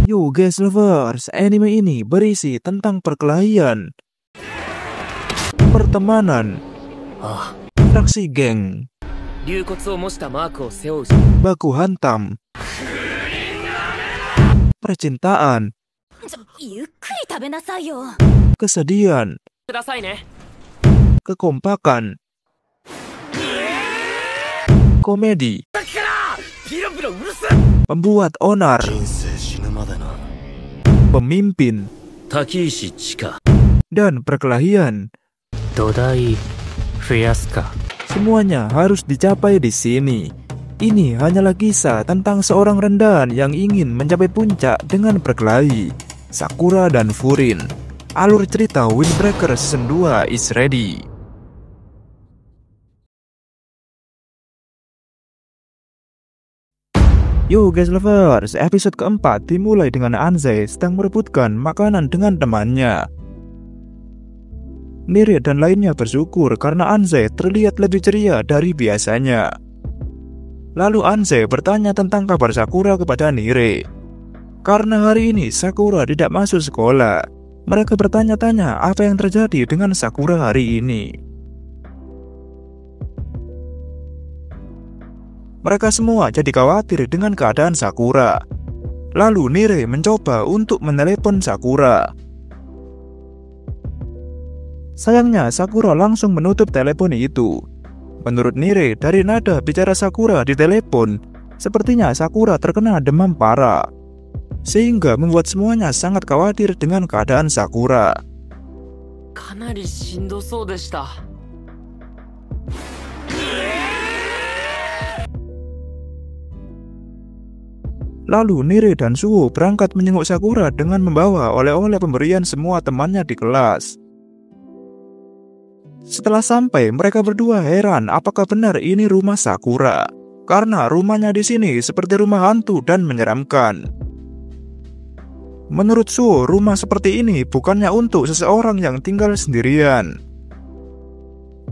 Yo guys lovers, anime ini berisi tentang perkelahian, pertemanan, fraksi geng, baku hantam, percintaan, kesedihan, kekompakan, komedi, pembuat onar, pemimpin, dan perkelahian. Semuanya harus dicapai di sini. Ini hanyalah kisah tentang seorang rendahan yang ingin mencapai puncak dengan berkelahi. Sakura dan Furin. Alur cerita Windbreaker Season 2 is ready. Yo guys lovers, episode keempat dimulai dengan Anzai sedang merebutkan makanan dengan temannya. Nire dan lainnya bersyukur karena Anzai terlihat lebih ceria dari biasanya. Lalu Anzai bertanya tentang kabar Sakura kepada Nire. Karena hari ini Sakura tidak masuk sekolah, mereka bertanya-tanya apa yang terjadi dengan Sakura hari ini. Mereka semua jadi khawatir dengan keadaan Sakura. Lalu Nire mencoba untuk menelepon Sakura. Sayangnya Sakura langsung menutup telepon itu. Menurut Nire, dari nada bicara Sakura di telepon, sepertinya Sakura terkena demam parah. Sehingga membuat semuanya sangat khawatir dengan keadaan Sakura. Lalu Nire dan Suho berangkat menjenguk Sakura dengan membawa oleh-oleh pemberian semua temannya di kelas. Setelah sampai, mereka berdua heran apakah benar ini rumah Sakura. Karena rumahnya di sini seperti rumah hantu dan menyeramkan. Menurut Suho, rumah seperti ini bukannya untuk seseorang yang tinggal sendirian.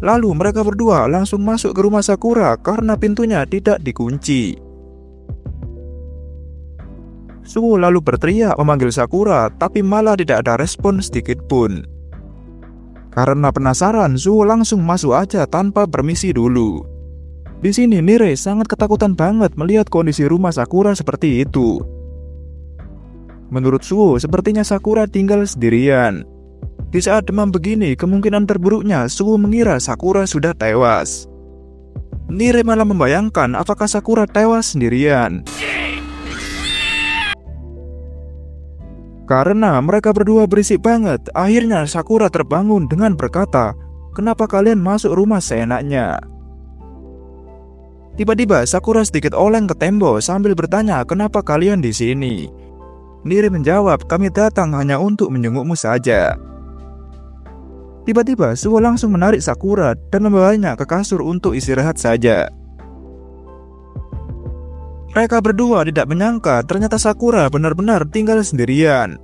Lalu mereka berdua langsung masuk ke rumah Sakura karena pintunya tidak dikunci. Suho lalu berteriak memanggil Sakura, tapi malah tidak ada respon sedikit pun. Karena penasaran, Suho langsung masuk aja tanpa permisi dulu. Di sini Nire sangat ketakutan banget melihat kondisi rumah Sakura seperti itu. Menurut Suho, sepertinya Sakura tinggal sendirian. Di saat demam begini, kemungkinan terburuknya Suho mengira Sakura sudah tewas. Nire malah membayangkan apakah Sakura tewas sendirian. Karena mereka berdua berisik banget, akhirnya Sakura terbangun dengan berkata, "Kenapa kalian masuk rumah seenaknya?" Tiba-tiba Sakura sedikit oleng ke tembok sambil bertanya, "Kenapa kalian di sini?" Nire menjawab, "Kami datang hanya untuk menjengukmu saja." Tiba-tiba Suho langsung menarik Sakura dan membawanya ke kasur untuk istirahat saja. Mereka berdua tidak menyangka ternyata Sakura benar-benar tinggal sendirian.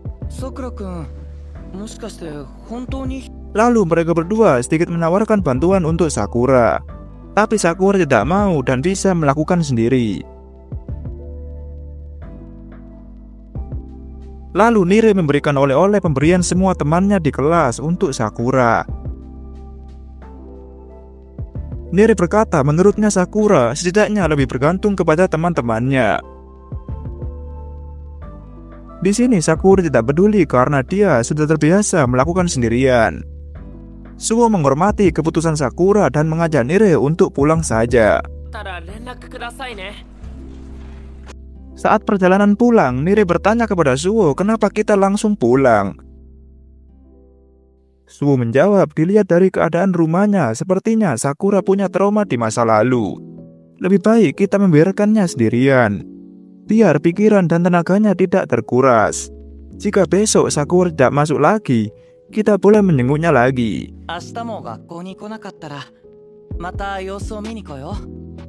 Lalu mereka berdua sedikit menawarkan bantuan untuk Sakura. Tapi Sakura tidak mau dan bisa melakukan sendiri. Lalu Nire memberikan oleh-oleh pemberian semua temannya di kelas untuk Sakura. Nire berkata menurutnya Sakura setidaknya lebih bergantung kepada teman-temannya. Di sini Sakura tidak peduli karena dia sudah terbiasa melakukan sendirian. Suho menghormati keputusan Sakura dan mengajak Nire untuk pulang saja. Saat perjalanan pulang, Nire bertanya kepada Suho kenapa kita langsung pulang. Suho menjawab, dilihat dari keadaan rumahnya, sepertinya Sakura punya trauma di masa lalu. Lebih baik kita membiarkannya sendirian, biar pikiran dan tenaganya tidak terkuras. Jika besok Sakura tidak masuk lagi, kita boleh menjenguknya lagi.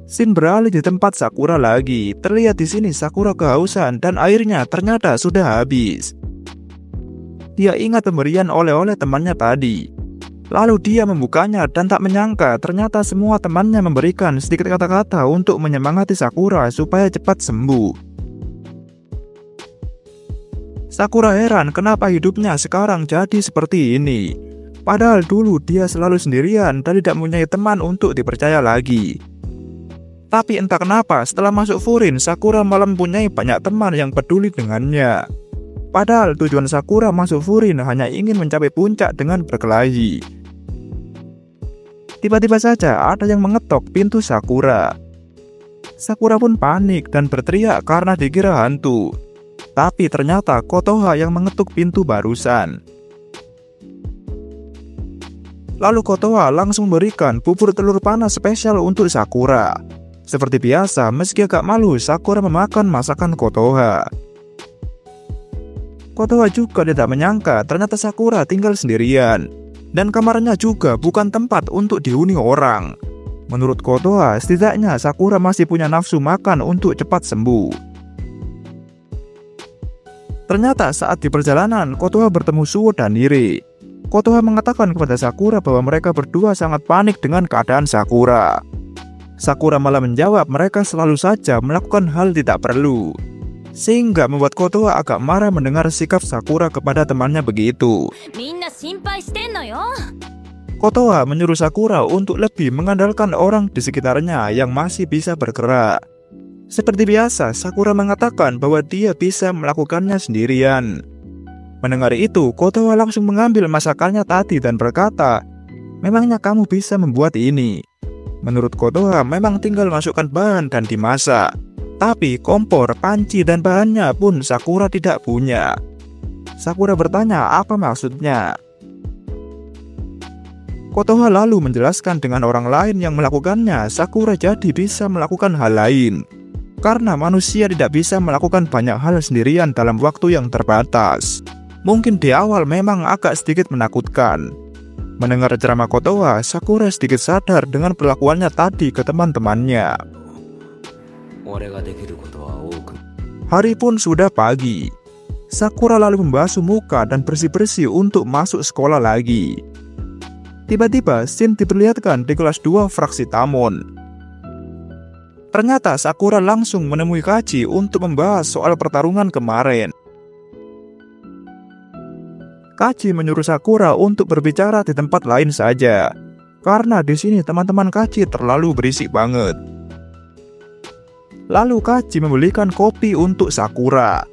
Scene beralih di tempat Sakura lagi. Terlihat di sini Sakura kehausan dan airnya ternyata sudah habis. Dia ingat pemberian oleh-oleh temannya tadi. Lalu dia membukanya dan tak menyangka ternyata semua temannya memberikan sedikit kata-kata untuk menyemangati Sakura supaya cepat sembuh. Sakura heran kenapa hidupnya sekarang jadi seperti ini. Padahal dulu dia selalu sendirian dan tidak mempunyai teman untuk dipercaya lagi. Tapi entah kenapa setelah masuk Furin, Sakura malah mempunyai banyak teman yang peduli dengannya. Padahal tujuan Sakura masuk Furin hanya ingin mencapai puncak dengan berkelahi. Tiba-tiba saja ada yang mengetok pintu Sakura. Sakura pun panik dan berteriak karena dikira hantu. Tapi ternyata Kotoha yang mengetuk pintu barusan. Lalu Kotoha langsung memberikan bubur telur panas spesial untuk Sakura. Seperti biasa, meski agak malu, Sakura memakan masakan Kotoha. Kotoha juga tidak menyangka ternyata Sakura tinggal sendirian. Dan kamarnya juga bukan tempat untuk dihuni orang. Menurut Kotoha, setidaknya Sakura masih punya nafsu makan untuk cepat sembuh. Ternyata saat di perjalanan, Kotoha bertemu Suo dan Nire. Kotoha mengatakan kepada Sakura bahwa mereka berdua sangat panik dengan keadaan Sakura. Sakura malah menjawab mereka selalu saja melakukan hal tidak perlu. Sehingga membuat Kotoha agak marah mendengar sikap Sakura kepada temannya begitu. Kotoha menyuruh Sakura untuk lebih mengandalkan orang di sekitarnya yang masih bisa bergerak. Seperti biasa, Sakura mengatakan bahwa dia bisa melakukannya sendirian. Mendengar itu, Kotoha langsung mengambil masakannya tadi dan berkata, "Memangnya kamu bisa membuat ini?" Menurut Kotoha, memang tinggal masukkan bahan dan dimasak. Tapi kompor, panci, dan bahannya pun Sakura tidak punya. Sakura bertanya apa maksudnya. Kotoha lalu menjelaskan dengan orang lain yang melakukannya, Sakura jadi bisa melakukan hal lain. Karena manusia tidak bisa melakukan banyak hal sendirian dalam waktu yang terbatas. Mungkin di awal memang agak sedikit menakutkan. Mendengar ceramah Kotoha, Sakura sedikit sadar dengan perlakuannya tadi ke teman-temannya. Hari pun sudah pagi. Sakura lalu membasuh muka dan bersih-bersih untuk masuk sekolah lagi. Tiba-tiba Shin diperlihatkan di kelas 2 fraksi Tamon. Ternyata Sakura langsung menemui Kaji untuk membahas soal pertarungan kemarin. Kaji menyuruh Sakura untuk berbicara di tempat lain saja, karena di sini teman-teman Kaji terlalu berisik banget. Lalu Kaji membelikan kopi untuk Sakura.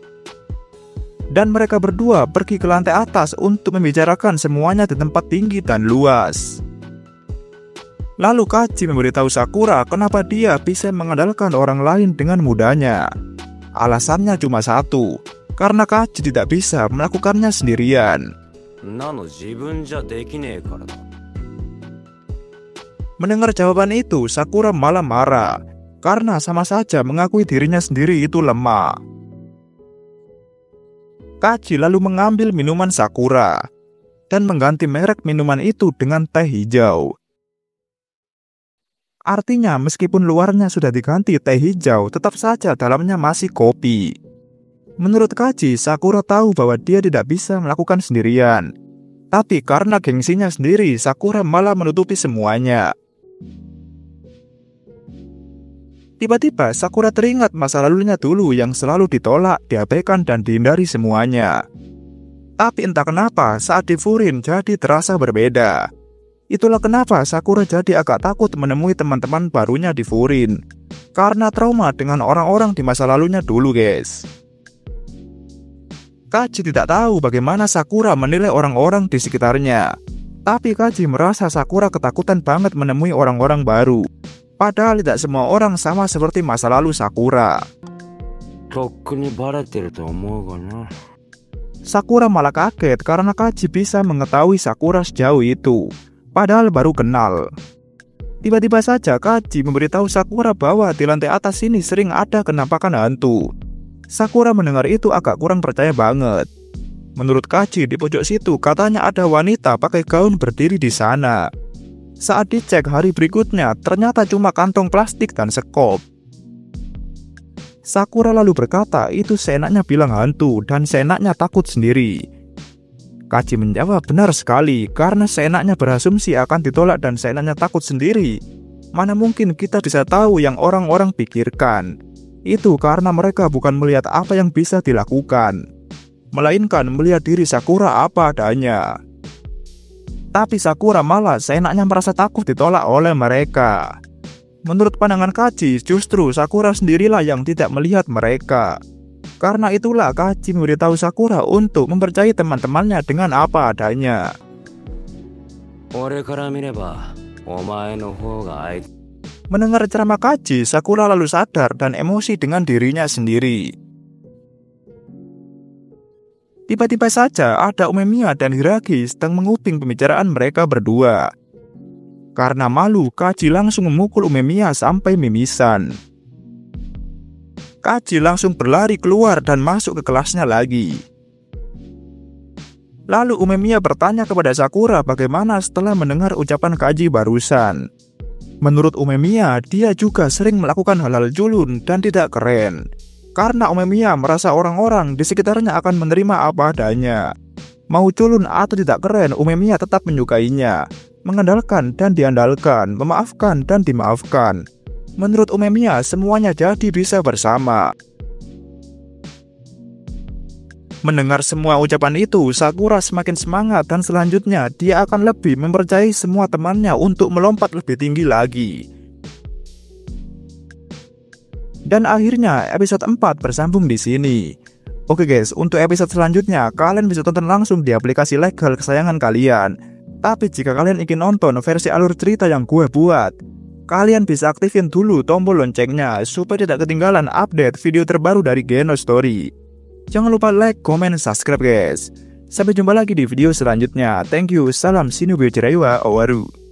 Dan mereka berdua pergi ke lantai atas untuk membicarakan semuanya di tempat tinggi dan luas. Lalu Kaji memberitahu Sakura kenapa dia bisa mengandalkan orang lain dengan mudahnya. Alasannya cuma satu, karena Kaji tidak bisa melakukannya sendirian. Mendengar jawaban itu, Sakura malah marah, karena sama saja mengakui dirinya sendiri itu lemah. Kaji lalu mengambil minuman Sakura, dan mengganti merek minuman itu dengan teh hijau. Artinya meskipun luarnya sudah diganti teh hijau, tetap saja dalamnya masih kopi. Menurut Kaji, Sakura tahu bahwa dia tidak bisa melakukan sendirian. Tapi karena gengsinya sendiri, Sakura malah menutupi semuanya. Tiba-tiba Sakura teringat masa lalunya dulu yang selalu ditolak, diabaikan, dan dihindari semuanya. Tapi entah kenapa saat di Furin jadi terasa berbeda. Itulah kenapa Sakura jadi agak takut menemui teman-teman barunya di Furin. Karena trauma dengan orang-orang di masa lalunya dulu, guys. Kaji tidak tahu bagaimana Sakura menilai orang-orang di sekitarnya. Tapi Kaji merasa Sakura ketakutan banget menemui orang-orang baru. Padahal tidak semua orang sama seperti masa lalu Sakura. Sakura malah kaget karena Kaji bisa mengetahui Sakura sejauh itu. Padahal baru kenal. Tiba-tiba saja Kaji memberitahu Sakura bahwa di lantai atas sini sering ada penampakan hantu. Sakura mendengar itu agak kurang percaya banget. Menurut Kaji, di pojok situ katanya ada wanita pakai gaun berdiri di sana. Saat dicek hari berikutnya, ternyata cuma kantong plastik dan sekop. Sakura lalu berkata itu seenaknya bilang hantu dan seenaknya takut sendiri. Kaji menjawab benar sekali, karena seenaknya berasumsi akan ditolak dan seenaknya takut sendiri. Mana mungkin kita bisa tahu yang orang-orang pikirkan. Itu karena mereka bukan melihat apa yang bisa dilakukan. melainkan melihat diri Sakura apa adanya. Tapi Sakura malah seenaknya merasa takut ditolak oleh mereka. Menurut pandangan Kaji, justru Sakura sendirilah yang tidak melihat mereka. Karena itulah Kaji memberitahu Sakura untuk mempercayai teman-temannya dengan apa adanya. Mendengar ceramah Kaji, Sakura lalu sadar dan emosi dengan dirinya sendiri. Tiba-tiba saja ada Umemiya dan Hiragi sedang menguping pembicaraan mereka berdua. Karena malu, Kaji langsung memukul Umemiya sampai mimisan. Kaji langsung berlari keluar dan masuk ke kelasnya lagi. Lalu Umemiya bertanya kepada Sakura bagaimana setelah mendengar ucapan Kaji barusan. Menurut Umemiya, dia juga sering melakukan hal-hal culun dan tidak keren. Karena Umemiya merasa orang-orang di sekitarnya akan menerima apa adanya. Mau culun atau tidak keren, Umemiya tetap menyukainya, mengandalkan dan diandalkan, memaafkan dan dimaafkan. Menurut Umemiya, semuanya jadi bisa bersama. Mendengar semua ucapan itu, Sakura semakin semangat dan selanjutnya dia akan lebih mempercayai semua temannya untuk melompat lebih tinggi lagi. Dan akhirnya episode 4 bersambung di sini. Oke guys, untuk episode selanjutnya kalian bisa tonton langsung di aplikasi legal kesayangan kalian. Tapi jika kalian ingin nonton versi alur cerita yang gue buat, kalian bisa aktifin dulu tombol loncengnya supaya tidak ketinggalan update video terbaru dari Geno Story. Jangan lupa like, comment, subscribe guys. Sampai jumpa lagi di video selanjutnya. Thank you, salam Shinobi Jiraiya Owaru.